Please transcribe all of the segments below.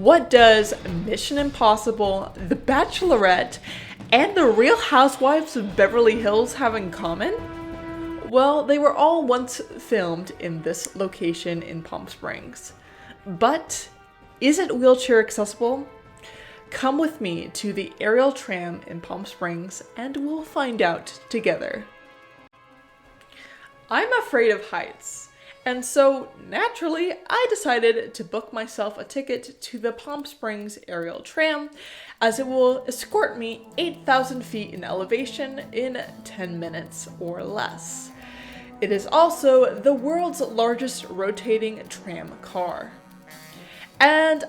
What does Mission Impossible, The Bachelorette, and The Real Housewives of Beverly Hills have in common? Well, they were all once filmed in this location in Palm Springs. But is it wheelchair accessible? Come with me to the Aerial Tram in Palm Springs and we'll find out together. I'm afraid of heights. And so, naturally, I decided to book myself a ticket to the Palm Springs Aerial Tram, as it will escort me 8,000 feet in elevation in 10 minutes or less. It is also the world's largest rotating tram car. And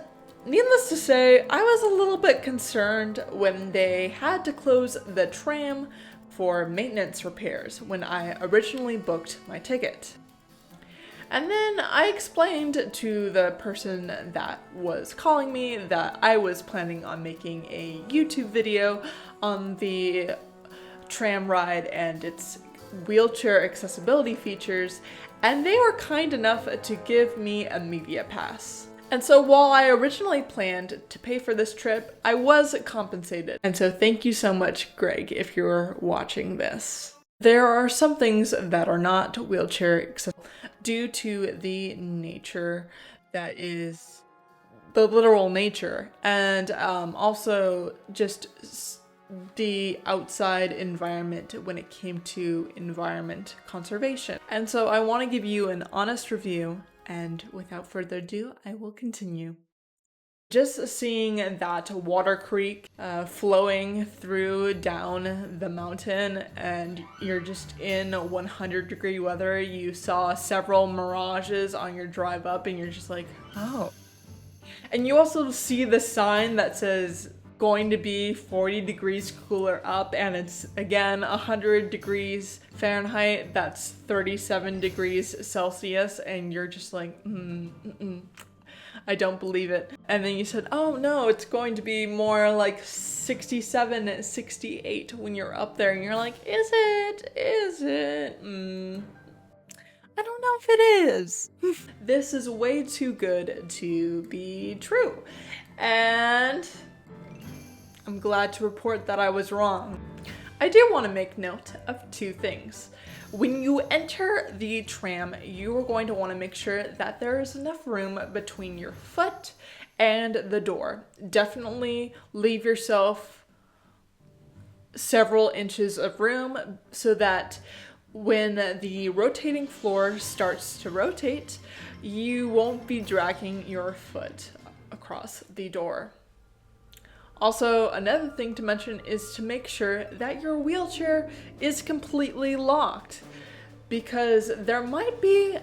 needless to say, I was a little bit concerned when they had to close the tram for maintenance repairs when I originally booked my ticket. And then I explained to the person that was calling me that I was planning on making a YouTube video on the tram ride and its wheelchair accessibility features, and they were kind enough to give me a media pass. And so while I originally planned to pay for this trip, I was compensated. And so thank you so much, Greg, if you're watching this. There are some things that are not wheelchair accessible due to the nature that is the literal nature, and also just the outside environment when it came to environment conservation. And so I want to give you an honest review, and without further ado, I will continue. Just seeing that water creek flowing through down the mountain, and you're just in 100-degree weather. You saw several mirages on your drive up and you're just like, oh. And you also see the sign that says going to be 40 degrees cooler up, and it's again 100 degrees Fahrenheit. That's 37 degrees Celsius, and you're just like, I don't believe it. And then you said, oh no, it's going to be more like 67, 68 when you're up there. And you're like, is it? Is it? I don't know if it is. This is way too good to be true. And I'm glad to report that I was wrong. I do want to make note of two things. When you enter the tram, you are going to want to make sure that there is enough room between your foot and the door. Definitely leave yourself several inches of room so that when the rotating floor starts to rotate, you won't be dragging your foot across the door. Also, another thing to mention is to make sure that your wheelchair is completely locked, because there might be,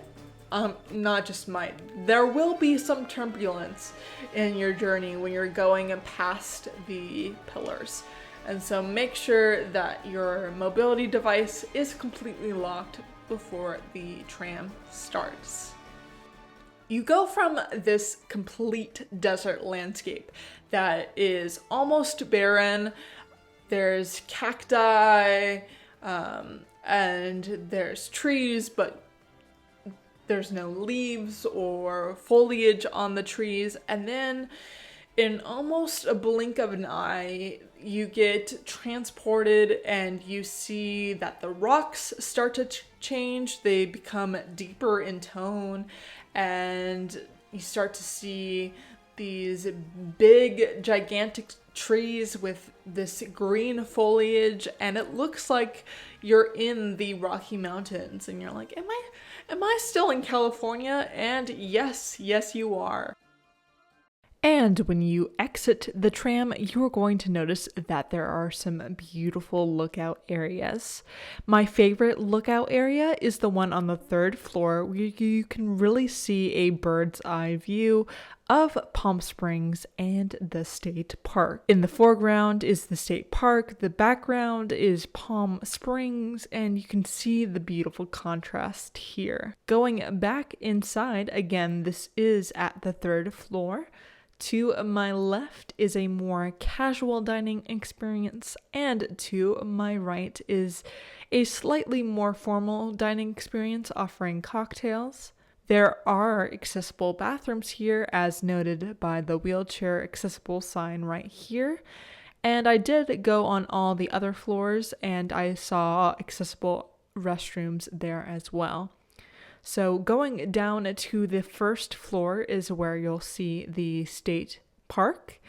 not just might, there will be some turbulence in your journey when you're going past the pillars. And so make sure that your mobility device is completely locked before the tram starts. You go from this complete desert landscape that is almost barren. There's cacti, and there's trees, but there's no leaves or foliage on the trees. And then in almost a blink of an eye, you get transported and you see that the rocks start to change. They become deeper in tone, and you start to see these big, gigantic trees with this green foliage, and it looks like you're in the Rocky Mountains, and you're like, am I still in California? And yes, you are. And when you exit the tram, you are going to notice that there are some beautiful lookout areas. My favorite lookout area is the one on the third floor, where you can really see a bird's eye view of Palm Springs and the state park. In the foreground is the state park, the background is Palm Springs, and you can see the beautiful contrast here. Going back inside, again, this is at the third floor. To my left is a more casual dining experience, and to my right is a slightly more formal dining experience offering cocktails. There are accessible bathrooms here, as noted by the wheelchair accessible sign right here. And I did go on all the other floors and I saw accessible restrooms there as well. So going down to the first floor is where you'll see the state park.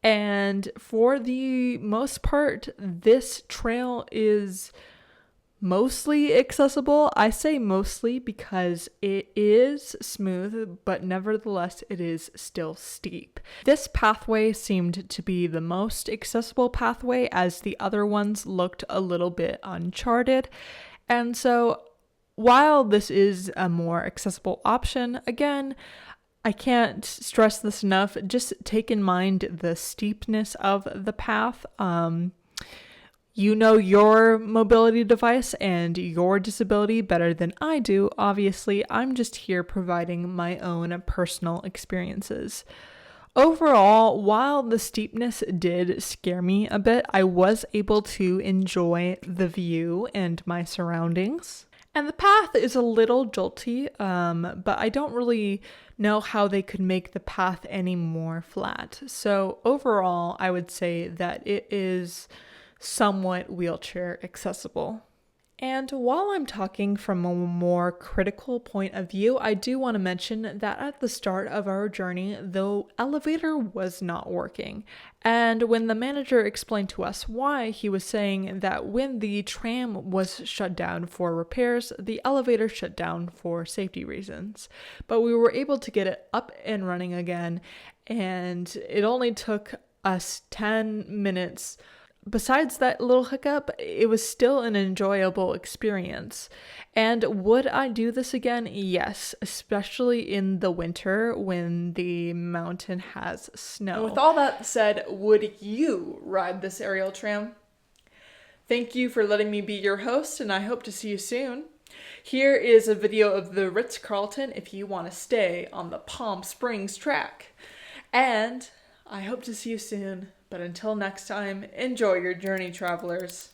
And for the most part, this trail is mostly accessible. I say mostly because it is smooth, but nevertheless it is still steep. This pathway seemed to be the most accessible pathway, as the other ones looked a little bit uncharted. And so while this is a more accessible option, again, I can't stress this enough, just take in mind the steepness of the path. You know your mobility device and your disability better than I do. Obviously, I'm just here providing my own personal experiences. Overall, while the steepness did scare me a bit, I was able to enjoy the view and my surroundings. And the path is a little jolty, but I don't really know how they could make the path any more flat. So overall, I would say that it is somewhat wheelchair accessible. And while I'm talking from a more critical point of view, I do want to mention that at the start of our journey, the elevator was not working. And when the manager explained to us why, he was saying that when the tram was shut down for repairs, the elevator shut down for safety reasons. But we were able to get it up and running again, and it only took us 10 minutes. Besides that little hiccup, it was still an enjoyable experience. And would I do this again? Yes, especially in the winter when the mountain has snow. And with all that said, would you ride this aerial tram? Thank you for letting me be your host, and I hope to see you soon. Here is a video of the Ritz-Carlton if you want to stay on the Palm Springs track. And I hope to see you soon. But until next time, enjoy your journey, travelers.